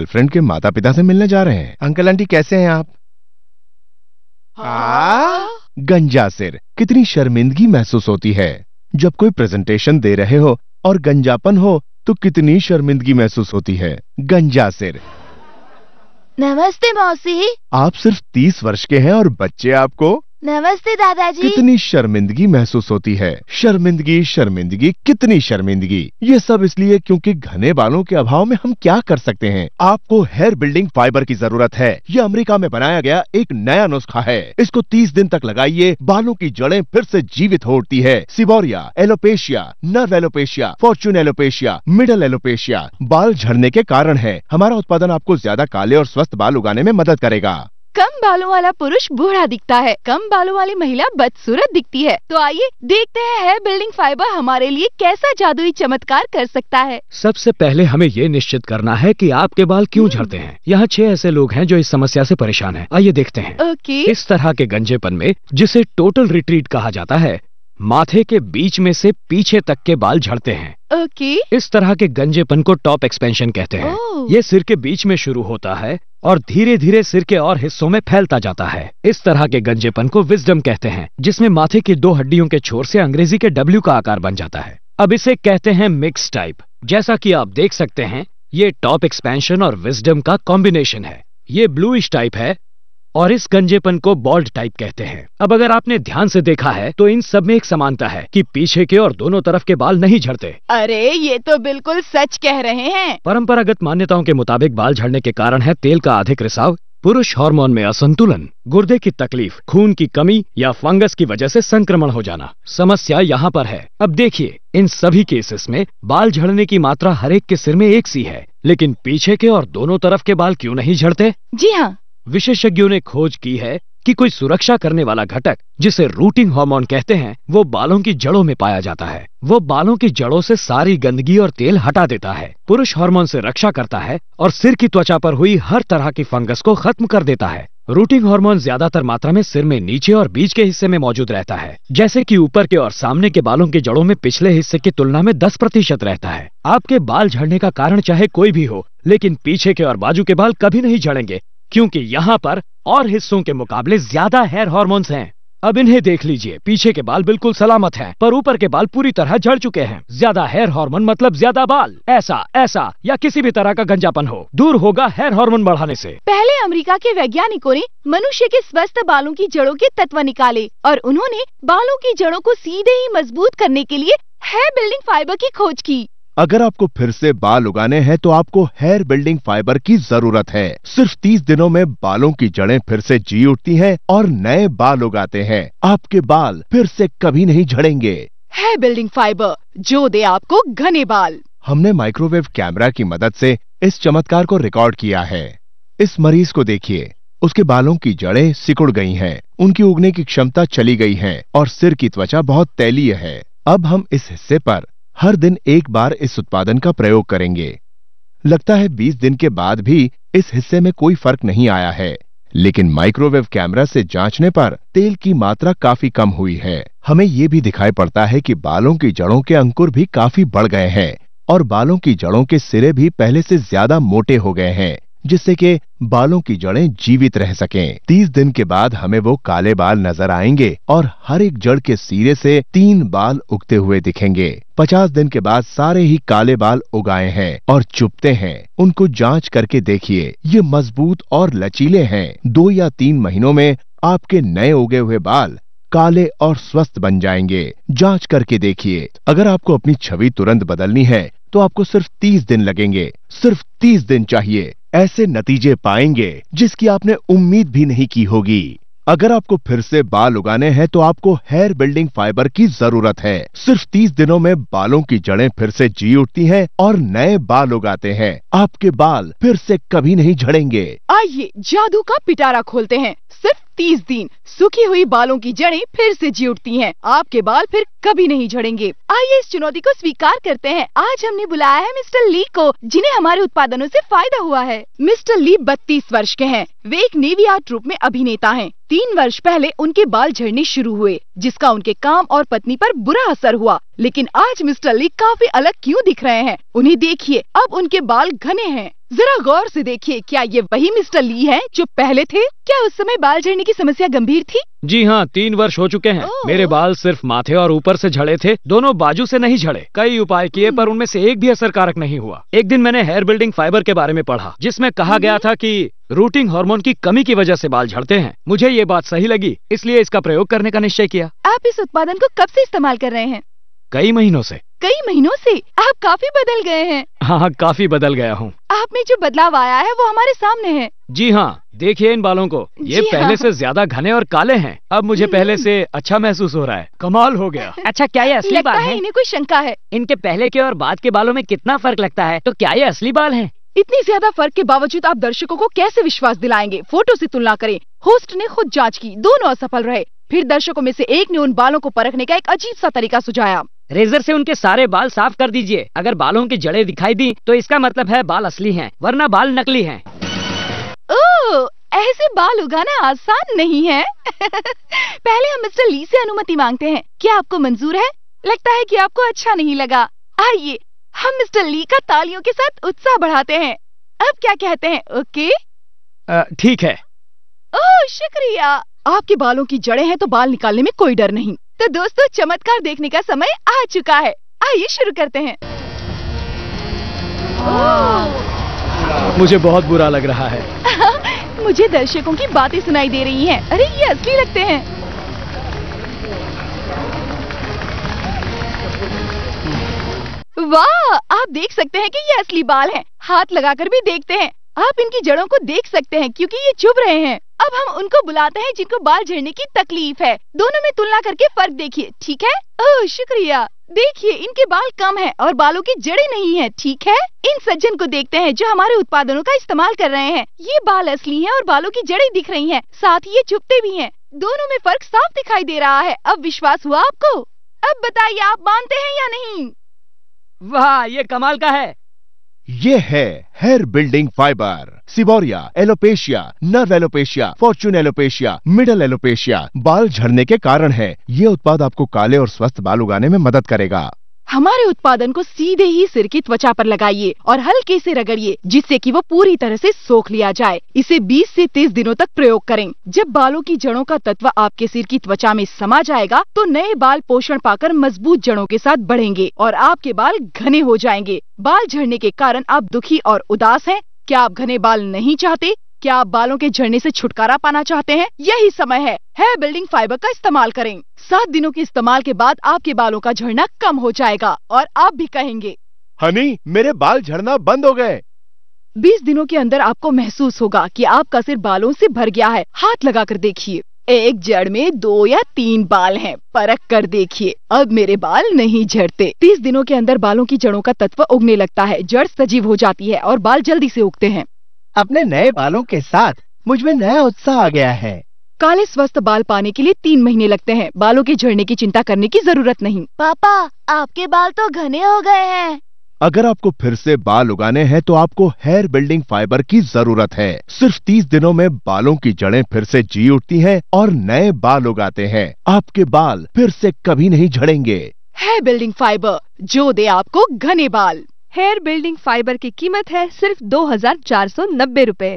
Girlfriend के माता पिता से मिलने जा रहे हैं। अंकल आंटी कैसे हैं आप? गंजा सिर। कितनी शर्मिंदगी महसूस होती है जब कोई प्रेजेंटेशन दे रहे हो और गंजापन हो तो कितनी शर्मिंदगी महसूस होती है। गंजा सिर। नमस्ते मौसी। आप सिर्फ 30 वर्ष के हैं और बच्चे आपको। नमस्ते दादाजी। कितनी शर्मिंदगी महसूस होती है। शर्मिंदगी शर्मिंदगी कितनी शर्मिंदगी। ये सब इसलिए क्योंकि घने बालों के अभाव में हम क्या कर सकते हैं। आपको हेयर बिल्डिंग फाइबर की जरूरत है। ये अमेरिका में बनाया गया एक नया नुस्खा है। इसको 30 दिन तक लगाइए, बालों की जड़ें फिर से जीवित हो उठती है। Seborrhoea, alopecia, nerve alopecia, fortune alopecia, middle alopecia बाल झड़ने के कारण है। हमारा उत्पादन आपको ज्यादा काले और स्वस्थ बाल उगाने में मदद करेगा। कम बालों वाला पुरुष बूढ़ा दिखता है, कम बालों वाली महिला बदसूरत दिखती है। तो आइए देखते हैं हेयर बिल्डिंग फाइबर हमारे लिए कैसा जादुई चमत्कार कर सकता है। सबसे पहले हमें ये निश्चित करना है कि आपके बाल क्यों झड़ते हैं। यहाँ 6 ऐसे लोग हैं जो इस समस्या से परेशान हैं। आइए देखते हैं। ओके। इस तरह के गंजेपन में, जिसे टोटल रिट्रीट कहा जाता है, माथे के बीच में से पीछे तक के बाल झड़ते हैं। ओके। इस तरह के गंजेपन को टॉप एक्सपेंशन कहते हैं। ये सिर के बीच में शुरू होता है और धीरे धीरे सिर के और हिस्सों में फैलता जाता है। इस तरह के गंजेपन को विजडम कहते हैं, जिसमें माथे की 2 हड्डियों के छोर से अंग्रेजी के W का आकार बन जाता है। अब इसे कहते हैं मिक्स टाइप। जैसा कि आप देख सकते हैं, ये टॉप एक्सपेंशन और विजडम का कॉम्बिनेशन है। ये ब्लूइश टाइप है और इस गंजेपन को बॉल्ड टाइप कहते हैं। अब अगर आपने ध्यान से देखा है तो इन सब में एक समानता है कि पीछे के और दोनों तरफ के बाल नहीं झड़ते। अरे ये तो बिल्कुल सच कह रहे हैं। परंपरागत मान्यताओं के मुताबिक बाल झड़ने के कारण है तेल का अधिक रिसाव, पुरुष हार्मोन में असंतुलन, गुर्दे की तकलीफ, खून की कमी या फंगस की वजह से संक्रमण हो जाना। समस्या यहाँ पर है। अब देखिए, इन सभी केसेस में बाल झड़ने की मात्रा हर एक के सिर में एक सी है, लेकिन पीछे के और दोनों तरफ के बाल क्यों नहीं झड़ते? जी हाँ, विशेषज्ञों ने खोज की है कि कोई सुरक्षा करने वाला घटक, जिसे रूटिंग हार्मोन कहते हैं, वो बालों की जड़ों में पाया जाता है। वो बालों की जड़ों से सारी गंदगी और तेल हटा देता है, पुरुष हार्मोन से रक्षा करता है और सिर की त्वचा पर हुई हर तरह की फंगस को खत्म कर देता है। रूटिंग हार्मोन ज्यादातर मात्रा में सिर में नीचे और बीच के हिस्से में मौजूद रहता है, जैसे कि ऊपर के और सामने के बालों की जड़ों में पिछले हिस्से की तुलना में 10% रहता है। आपके बाल झड़ने का कारण चाहे कोई भी हो, लेकिन पीछे के और बाजू के बाल कभी नहीं झड़ेंगे, क्योंकि यहाँ पर और हिस्सों के मुकाबले ज्यादा हेयर हार्मोन्स हैं। अब इन्हें देख लीजिए, पीछे के बाल बिल्कुल सलामत हैं, पर ऊपर के बाल पूरी तरह झड़ चुके हैं। ज्यादा हेयर हार्मोन मतलब ज्यादा बाल। ऐसा या किसी भी तरह का गंजापन हो, दूर होगा हेयर हार्मोन बढ़ाने से। पहले अमेरिका के वैज्ञानिकों ने मनुष्य के स्वस्थ बालों की जड़ों के तत्व निकाले और उन्होंने बालों की जड़ों को सीधे ही मजबूत करने के लिए हेयर बिल्डिंग फाइबर की खोज की। अगर आपको फिर से बाल उगाने हैं तो आपको हेयर बिल्डिंग फाइबर की जरूरत है। सिर्फ 30 दिनों में बालों की जड़ें फिर से जी उठती हैं और नए बाल उगाते हैं। आपके बाल फिर से कभी नहीं झड़ेंगे। हेयर बिल्डिंग फाइबर, जो दे आपको घने बाल। हमने माइक्रोवेव कैमरा की मदद से इस चमत्कार को रिकॉर्ड किया है। इस मरीज को देखिए, उसके बालों की जड़ें सिकुड़ गई हैं, उनकी उगने की क्षमता चली गई है और सिर की त्वचा बहुत तैलीय है। अब हम इस हिस्से पर हर दिन एक बार इस उत्पादन का प्रयोग करेंगे। लगता है 20 दिन के बाद भी इस हिस्से में कोई फर्क नहीं आया है, लेकिन माइक्रोवेव कैमरा से जांचने पर तेल की मात्रा काफी कम हुई है। हमें ये भी दिखाई पड़ता है कि बालों की जड़ों के अंकुर भी काफी बढ़ गए हैं और बालों की जड़ों के सिरे भी पहले से ज्यादा मोटे हो गए हैं, जिससे कि बालों की जड़ें जीवित रह सकें। 30 दिन के बाद हमें वो काले बाल नजर आएंगे और हर एक जड़ के सिरे से 3 बाल उगते हुए दिखेंगे। 50 दिन के बाद सारे ही काले बाल उगाए हैं और चुभते हैं। उनको जांच करके देखिए, ये मजबूत और लचीले हैं। 2 या 3 महीनों में आपके नए उगे हुए बाल काले और स्वस्थ बन जाएंगे। जांच करके देखिए। अगर आपको अपनी छवि तुरंत बदलनी है तो आपको सिर्फ 30 दिन लगेंगे। सिर्फ 30 दिन चाहिए। ऐसे नतीजे पाएंगे जिसकी आपने उम्मीद भी नहीं की होगी। अगर आपको फिर से बाल उगाने हैं तो आपको हेयर बिल्डिंग फाइबर की जरूरत है। सिर्फ 30 दिनों में बालों की जड़ें फिर से जी उठती हैं और नए बाल उगाते हैं। आपके बाल फिर से कभी नहीं झड़ेंगे। आइए जादू का पिटारा खोलते हैं। सिर्फ 30 दिन सूखी हुई बालों की जड़ें फिर से जी उठती हैं। आपके बाल फिर कभी नहीं झड़ेंगे। आइए इस चुनौती को स्वीकार करते हैं। आज हमने बुलाया है मिस्टर ली को, जिन्हें हमारे उत्पादनों से फायदा हुआ है। मिस्टर ली 32 वर्ष के हैं। वे एक नेवी आर्ट ट्रूप में अभिनेता हैं। 3 वर्ष पहले उनके बाल झड़ने शुरू हुए, जिसका उनके काम और पत्नी पर बुरा असर हुआ। लेकिन आज मिस्टर ली काफी अलग क्यों दिख रहे हैं? उन्हें देखिए, अब उनके बाल घने हैं। जरा गौर से देखिए, क्या ये वही मिस्टर ली हैं जो पहले थे? क्या उस समय बाल झड़ने की समस्या गंभीर थी? जी हाँ, 3 वर्ष हो चुके हैं। मेरे बाल सिर्फ माथे और ऊपर से झड़े थे, दोनों बाजू से नहीं झड़े। कई उपाय किए पर उनमें से एक भी असरकारक नहीं हुआ। एक दिन मैंने हेयर बिल्डिंग फाइबर के बारे में पढ़ा, जिसमें कहा गया था कि रूटिंग हार्मोन की कमी की वजह से बाल झड़ते हैं। मुझे ये बात सही लगी, इसलिए इसका प्रयोग करने का निश्चय किया। आप इस उत्पादन को कब से इस्तेमाल कर रहे हैं? कई महीनों से। कई महीनों से? आप काफी बदल गए हैं। हाँ, काफी बदल गया हूँ। आप में जो बदलाव आया है वो हमारे सामने है। जी हाँ, देखिए इन बालों को, ये पहले से ज्यादा घने और काले हैं। अब मुझे पहले से अच्छा महसूस हो रहा है। कमाल हो गया। अच्छा, क्या ये असली बाल हैं? इन्हें कोई शंका है। इनके पहले के और बाद के बालों में कितना फर्क लगता है? तो क्या ये असली बाल हैं? इतनी ज्यादा फर्क के बावजूद आप दर्शकों को कैसे विश्वास दिलाएंगे? फोटो से तुलना करें। होस्ट ने खुद जांच की, दोनों असफल रहे। फिर दर्शकों में से एक ने उन बालों को परखने का एक अजीब सा तरीका सुझाया। रेजर से उनके सारे बाल साफ कर दीजिए। अगर बालों की जड़ें दिखाई दी तो इसका मतलब है बाल असली हैं, वरना बाल नकली हैं। ओह, ऐसे बाल उगाना आसान नहीं है। पहले हम मिस्टर ली से अनुमति मांगते हैं। क्या आपको मंजूर है? लगता है कि आपको अच्छा नहीं लगा। आइए हम मिस्टर ली का तालियों के साथ उत्साह बढ़ाते हैं। अब क्या कहते हैं? ओके, ठीक है। ओह शुक्रिया। आपके बालों की जड़ें हैं तो बाल निकालने में कोई डर नहीं। तो दोस्तों, चमत्कार देखने का समय आ चुका है। आइए शुरू करते हैं। मुझे बहुत बुरा लग रहा है। मुझे दर्शकों की बातें सुनाई दे रही हैं। अरे ये असली लगते हैं। वाह, आप देख सकते हैं कि ये असली बाल हैं। हाथ लगाकर भी देखते हैं। आप इनकी जड़ों को देख सकते हैं क्योंकि ये चुभ रहे हैं। अब हम उनको बुलाते हैं जिनको बाल झड़ने की तकलीफ है। दोनों में तुलना करके फर्क देखिए, ठीक है? ओह शुक्रिया। देखिए, इनके बाल कम हैं और बालों की जड़ें नहीं हैं, ठीक है? इन सज्जन को देखते हैं जो हमारे उत्पादनों का इस्तेमाल कर रहे हैं। ये बाल असली हैं और बालों की जड़ें दिख रही हैं, साथ ही ये चुभते भी हैं। दोनों में फर्क साफ दिखाई दे रहा है। अब विश्वास हुआ आपको? अब बताइए, आप मानते हैं या नहीं? वाह, ये कमाल का है। ये है hair building fibre. Seborrhoea, alopecia, nerve alopecia, fortune alopecia, middle alopecia बाल झड़ने के कारण है। ये उत्पाद आपको काले और स्वस्थ बाल उगाने में मदद करेगा। हमारे उत्पादन को सीधे ही सिर की त्वचा पर लगाइए और हल्के से रगड़िए, जिससे कि वो पूरी तरह से सोख लिया जाए। इसे 20 से 30 दिनों तक प्रयोग करें। जब बालों की जड़ों का तत्व आपके सिर की त्वचा में समा जाएगा तो नए बाल पोषण पाकर मजबूत जड़ों के साथ बढ़ेंगे और आपके बाल घने हो जाएंगे। बाल झड़ने के कारण आप दुखी और उदास हैं? क्या आप घने बाल नहीं चाहते? क्या आप बालों के झड़ने से छुटकारा पाना चाहते हैं? यही समय है। हेयर बिल्डिंग फाइबर का इस्तेमाल करें। 7 दिनों के इस्तेमाल के बाद आपके बालों का झड़ना कम हो जाएगा और आप भी कहेंगे, हनी, मेरे बाल झड़ना बंद हो गए। 20 दिनों के अंदर आपको महसूस होगा कि आपका सिर बालों से भर गया है। हाथ लगाकर देखिए, एक जड़ में 2 या 3 बाल हैं। परख कर देखिए, अब मेरे बाल नहीं झड़ते। 30 दिनों के अंदर बालों की जड़ों का तत्व उगने लगता है, जड़ सजीव हो जाती है और बाल जल्दी से उगते हैं। अपने नए बालों के साथ मुझ में नया उत्साह आ गया है। काले स्वस्थ बाल पाने के लिए 3 महीने लगते हैं। बालों के झड़ने की चिंता करने की जरूरत नहीं। पापा, आपके बाल तो घने हो गए हैं। अगर आपको फिर से बाल उगाने हैं तो आपको हेयर बिल्डिंग फाइबर की जरूरत है। सिर्फ 30 दिनों में बालों की जड़ें फिर से जी उठती हैं और नए बाल उगाते हैं। आपके बाल फिर से कभी नहीं झड़ेंगे। हेयर बिल्डिंग फाइबर, जो दे आपको घने बाल। हेयर बिल्डिंग फाइबर की कीमत है सिर्फ 2490 रुपए।